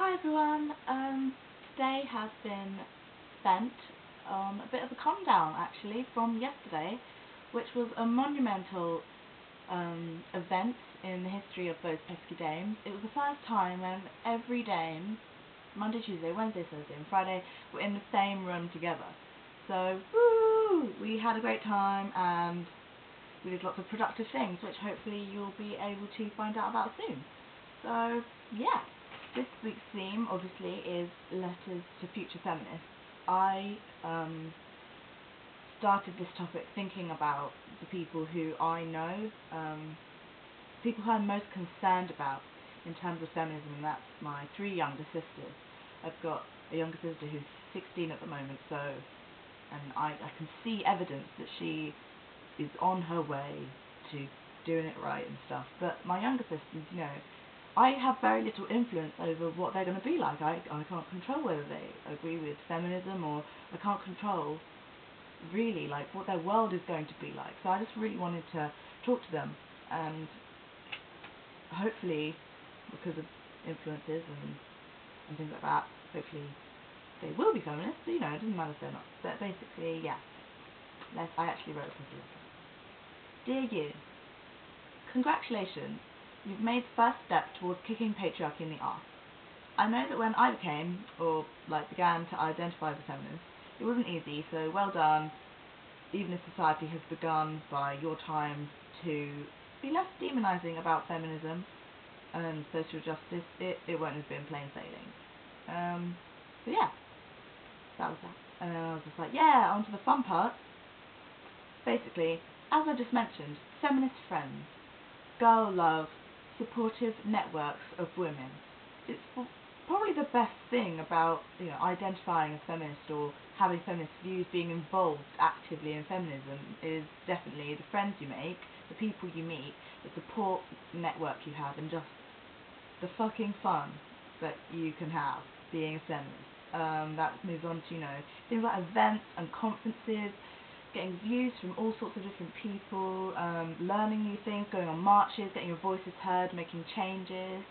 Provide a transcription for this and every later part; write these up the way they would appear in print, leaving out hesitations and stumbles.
Hi everyone, today has been spent on a bit of a calm down actually from yesterday, which was a monumental event in the history of those pesky dames. It was the first time when every dame, Monday, Tuesday, Wednesday, Thursday and Friday, were in the same room together. So, woo! We had a great time and we did lots of productive things, which hopefully you'll be able to find out about soon. So, yeah. This week's theme, obviously, is letters to future feminists. I started this topic thinking about the people who I know, people who I'm most concerned about in terms of feminism, and that's my three younger sisters. I've got a younger sister who's 16 at the moment, and I can see evidence that she is on her way to doing it right and stuff. But my younger sisters, I have very little influence over what they're going to be like. I can't control whether they agree with feminism, or I can't control really like what their world is going to be like. So I just really wanted to talk to them, and hopefully, because of influences and things like that, hopefully they will be feminists. But, it doesn't matter if they're not. But basically, yeah. I actually wrote a pretty letter. Dear you, congratulations. You've made the first step towards kicking patriarchy in the arse. I know that when I began to identify as a feminist, it wasn't easy, so well done. Even if society has begun by your time to be less demonizing about feminism and social justice, it won't have been plain sailing. So yeah, that was that. And then I was just like, yeah, on to the fun part. Basically, as I just mentioned, feminist friends, girl love, supportive networks of women. It's probably the best thing about identifying as feminist or having feminist views, being involved actively in feminism, is definitely the friends you make, the people you meet, the support network you have, and just the fucking fun that you can have being a feminist. That moves on to things like events and conferences, getting views from all sorts of different people, learning new things, going on marches, getting your voices heard, making changes,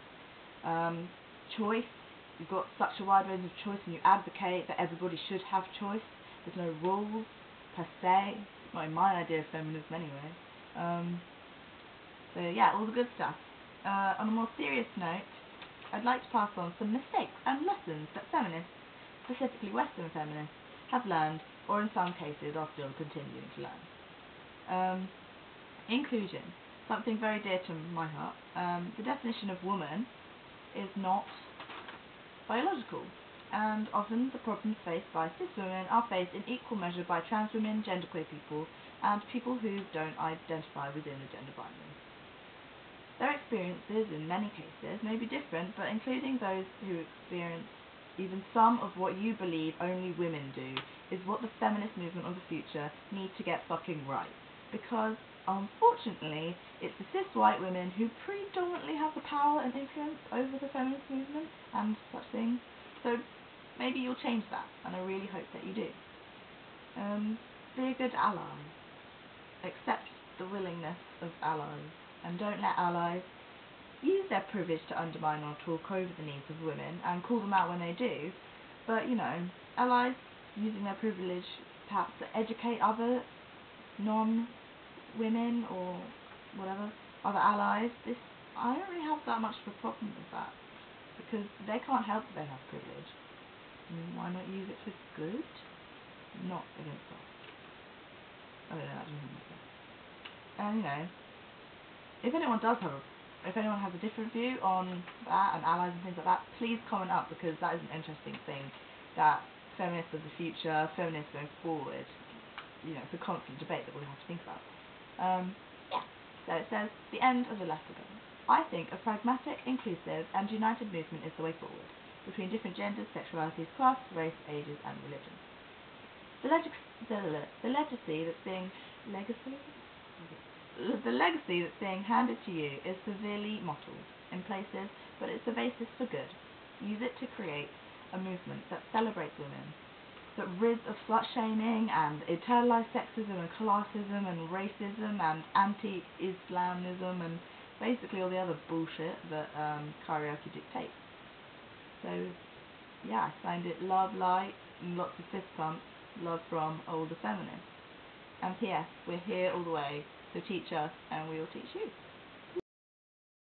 choice. You've got such a wide range of choice, and you advocate that everybody should have choice. There's no rules, per se. Not in my idea of feminism anyway. So yeah, all the good stuff. On a more serious note, I'd like to pass on some mistakes and lessons that feminists, specifically Western feminists, have learned, or in some cases are still continuing to learn. Inclusion, something very dear to my heart. The definition of woman is not biological, and often the problems faced by cis women are faced in equal measure by trans women, genderqueer people, and people who don't identify within the gender binary. Their experiences, in many cases, may be different, but including those who experience even some of what you believe only women do is what the feminist movement of the future need to get fucking right. Because, unfortunately, it's the cis white women who predominantly have the power and influence over the feminist movement and such things. So maybe you'll change that, and I really hope that you do. Be a good ally. Accept the willingness of allies, and don't let allies use their privilege to undermine or talk over the needs of women and call them out when they do. But, allies using their privilege perhaps to educate other non-women or whatever, other allies, I don't really have that much of a problem with that, because they can't help that they have privilege. Why not use it for good? Not against us. I don't know, that doesn't make sense. And, if anyone has a different view on that and allies and things like that, please comment up, because that is an interesting thing that feminists of the future, feminists going forward, it's a constant debate that we'll have to think about. Yeah, so it says, the end of the letter goes. I think a pragmatic, inclusive and united movement is the way forward, between different genders, sexualities, class, race, ages and religions. The legacy that's being handed to you is severely mottled in places, but it's the basis for good. Use it to create a movement that celebrates women, that rids of slut-shaming and internalized sexism and classism and racism and anti-Islamism and basically all the other bullshit that hierarchy dictates. So yeah, I find it love, light, and lots of fist pumps, love from older feminists. And P.S. We're here all the way, so teach us and we will teach you.